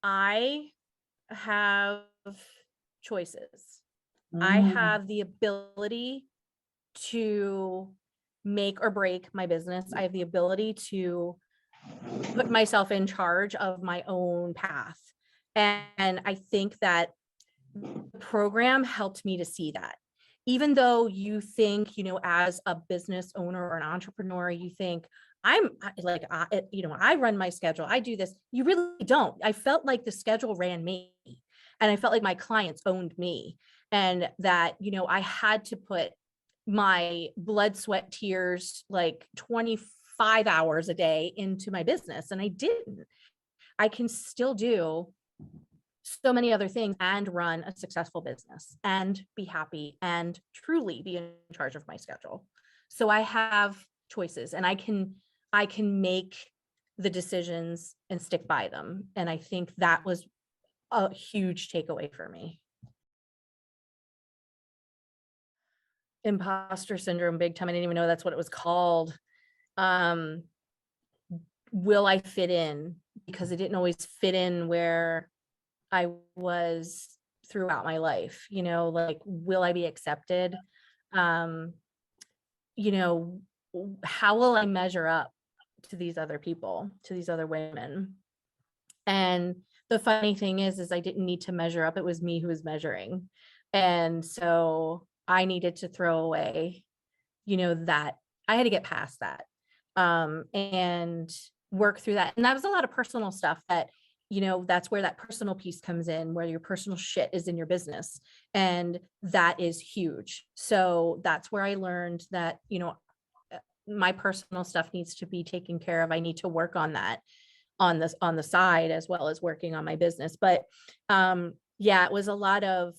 I have choices. I Mm. have the ability to make or break my business. I have the ability to put myself in charge of my own path. And I think that the program helped me to see that. Even though you think, as a business owner or an entrepreneur, you think, I run my schedule, I do this. You really don't. I felt like the schedule ran me, and I felt like my clients owned me, and that, I had to put my blood, sweat, tears, like 25 hours a day into my business. And I didn't. I can still do so many other things and run a successful business and be happy and truly be in charge of my schedule. So I have choices, and I can make the decisions and stick by them. And I think that was a huge takeaway for me. Imposter syndrome, big time. I didn't even know that's what it was called. Um, will I fit in? Because I didn't always fit in where I was throughout my life, like, will I be accepted? Um, you know, how will I measure up to these other people, to these other women? And the funny thing is I didn't need to measure up. It was me who was measuring. And so I needed to throw away, that I had to get past that, and work through that. And that was a lot of personal stuff that, that's where that personal piece comes in, where your personal shit is in your business. And that is huge. So that's where I learned that, my personal stuff needs to be taken care of. I need to work on that on the side, as well as working on my business. But yeah, it was a lot of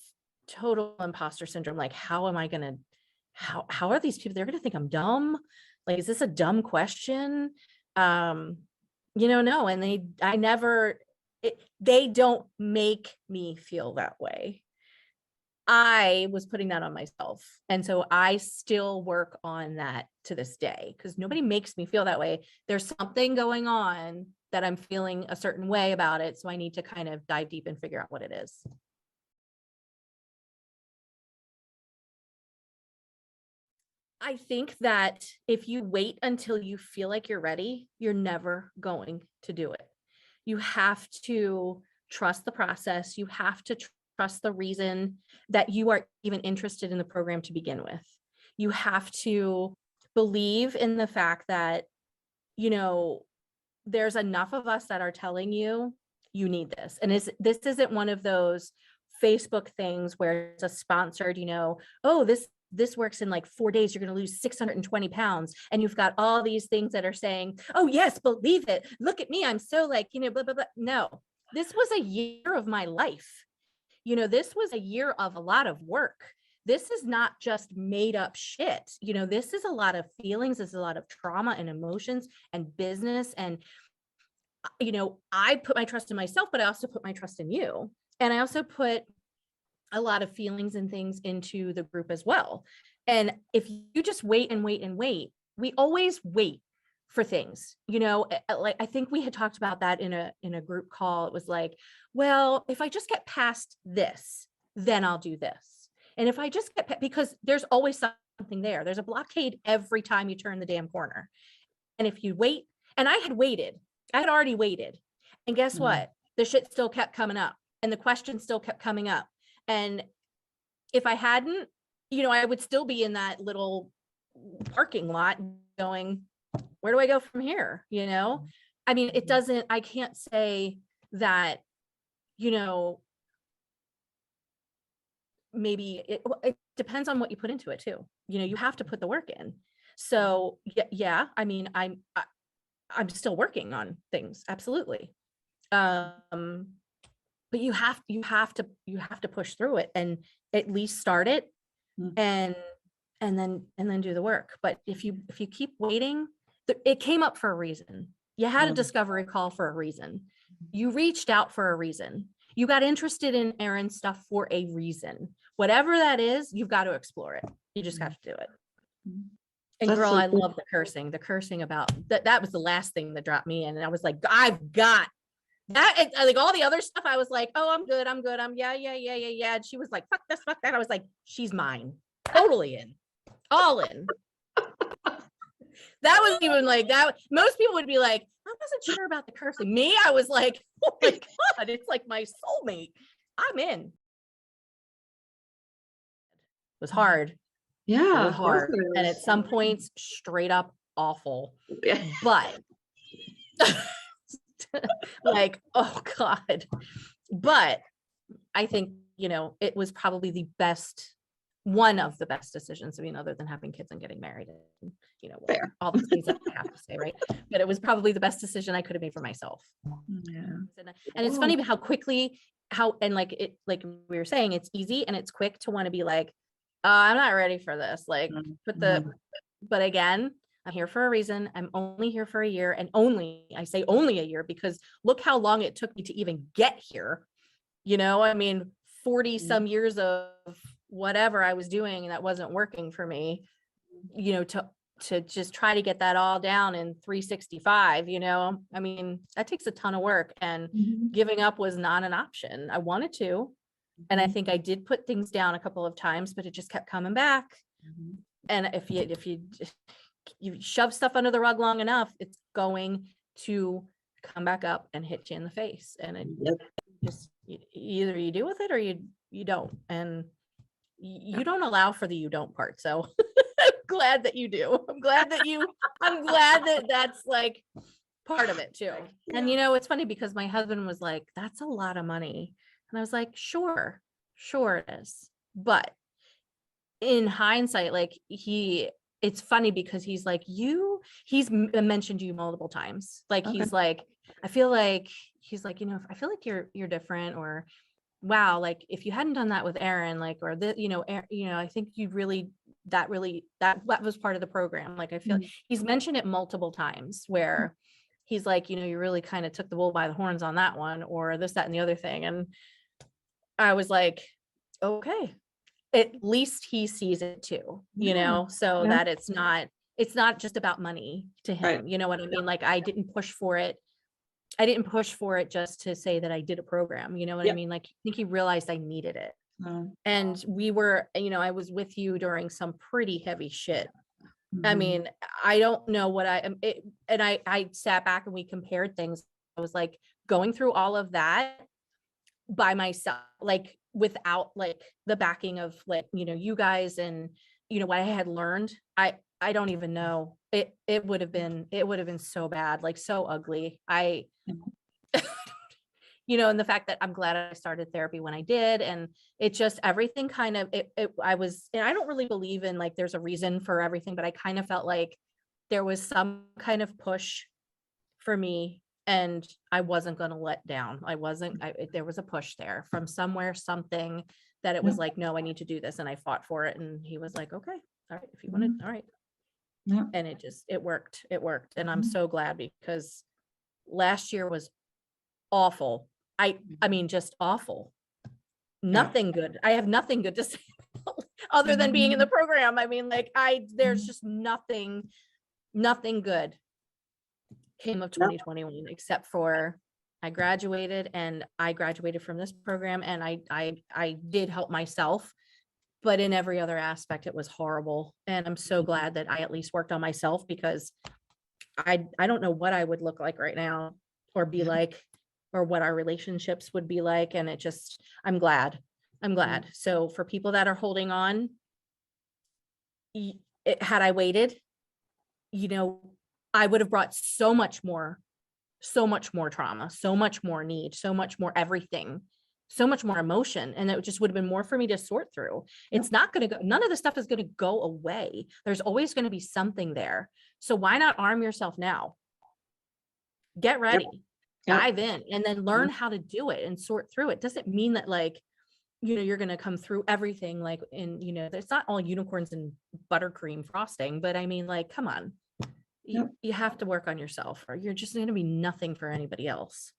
total imposter syndrome. Like, how am I gonna how are these people, they're gonna think I'm dumb? Like, is this a dumb question? Um, no, and they don't make me feel that way. I was putting that on myself. And so I still work on that to this day, because nobody makes me feel that way. There's something going on that I'm feeling a certain way about it. So I need to kind of dive deep and figure out what it is. I think that if you wait until you feel like you're ready, you're never going to do it. You have to trust the process. You have to trust the reason that you are even interested in the program to begin with. You have to believe in the fact that, you know, there's enough of us that are telling you you need this. And this isn't one of those Facebook things where it's a sponsored, oh, this works in like 4 days, you're going to lose 620 pounds. And you've got all these things that are saying, oh yes, believe it. Look at me. I'm so like, blah, blah, blah. No, this was a year of my life. This was a year of a lot of work. This is not just made up shit. This is a lot of feelings. This is a lot of trauma and emotions and business. And I put my trust in myself, but I also put my trust in you. And I also put a lot of feelings and things into the group as well. And if you just wait and wait and wait, we always wait for things. Like, I think we had talked about that in a group call. It was like, well, if I just get past this, then I'll do this. And if I just because there's always something there. There's a blockade every time you turn the damn corner. And if you wait, and I had already waited. And guess what? The shit still kept coming up, and the questions still kept coming up. And if I hadn't, I would still be in that little parking lot going, where do I go from here? I mean, I can't say that, maybe it depends on what you put into it too. You have to put the work in. So yeah, I mean, I'm still working on things. Absolutely. But you have to push through it and at least start it, and then do the work. But if you keep waiting, it came up for a reason. You had a discovery call for a reason. You reached out for a reason. You got interested in Erin's stuff for a reason. Whatever that is, you've got to explore it. You just have to do it. And That's girl, so I cool. love the cursing about that. That was the last thing that dropped me in. And I was like, I've got like all the other stuff, I was like, oh, I'm good. Yeah. And she was like, fuck this, fuck that. I was like, she's mine. Totally in. All in. That was even like that. Most people would be like, I wasn't sure about the cursing. Me, I was like, oh my God, it's like my soulmate. I'm in. It was hard. Yeah. It was hard. And at some points, straight up awful. Yeah. But like, oh God. But I think, it was probably the best, one of the best decisions. I mean, other than having kids and getting married and, all the things that I have to say, right? But it was probably the best decision I could have made for myself. Yeah. And it's funny how quickly, like we were saying, it's easy and it's quick to want to be like, I'm not ready for this. Like, but again, I'm here for a reason. I'm only here for a year, and I say only a year because look how long it took me to even get here. I mean, 40 some years of whatever I was doing that wasn't working for me, to just try to get that all down in 365, I mean, that takes a ton of work, and giving up was not an option. I wanted to, and I think I did put things down a couple of times, but it just kept coming back. And if you shove stuff under the rug long enough, it's going to come back up and hit you in the face. And it just, either you deal with it or you don't. And you don't allow for the you don't part. So I'm glad that you do. I'm glad that that's like part of it too. And it's funny because my husband was like, that's a lot of money. And I was like, sure it is. But in hindsight, like it's funny because he's like, he's mentioned you multiple times. Like, he's like, I feel like, he's like, I feel like you're different, or wow, like if you hadn't done that with Aaron, like, or I think you really, that was part of the program. Like, I feel he's mentioned it multiple times where he's like, you really kind of took the bull by the horns on that one, or this, that, and the other thing. And I was like, okay, at least he sees it too, so that it's not just about money to him. Right. You know what I mean? Like, I didn't push for it just to say that I did a program, you know what I mean? Like, I think he realized I needed it. And we were, I was with you during some pretty heavy shit. I mean, I don't know what I sat back and we compared things. I was like going through all of that by myself, like without like the backing of like, you guys and, what I had learned. I don't even know. It would have been so bad, like so ugly. And the fact that I'm glad I started therapy when I did, and it just, everything kind of, and I don't really believe in like, there's a reason for everything, but I kind of felt like there was some kind of push for me, and I wasn't going to let down. There was a push there from somewhere, something that it was like, no, I need to do this. And I fought for it. And he was like, okay, all right, if you wanted, all right. And it worked. And I'm so glad, because last year was awful. I mean, just awful. Nothing good. I have nothing good to say other than being in the program. I mean, like there's just nothing good came of 2021, except for I graduated from this program, and I did help myself, but in every other aspect, it was horrible. And I'm so glad that I at least worked on myself, because I don't know what I would look like right now, or be like, or what our relationships would be like. And I'm glad. So for people that are holding on, had I waited, I would have brought so much more trauma, so much more need, so much more everything, so much more emotion. And it just would have been more for me to sort through. It's not going to go, none of the stuff is going to go away. There's always going to be something there. So why not arm yourself now? Get ready, dive in, and then learn how to do it and sort through it. Doesn't mean that like, you're going to come through everything like it's not all unicorns and buttercream frosting, but I mean, like, come on. You have to work on yourself, or you're just going to be nothing for anybody else.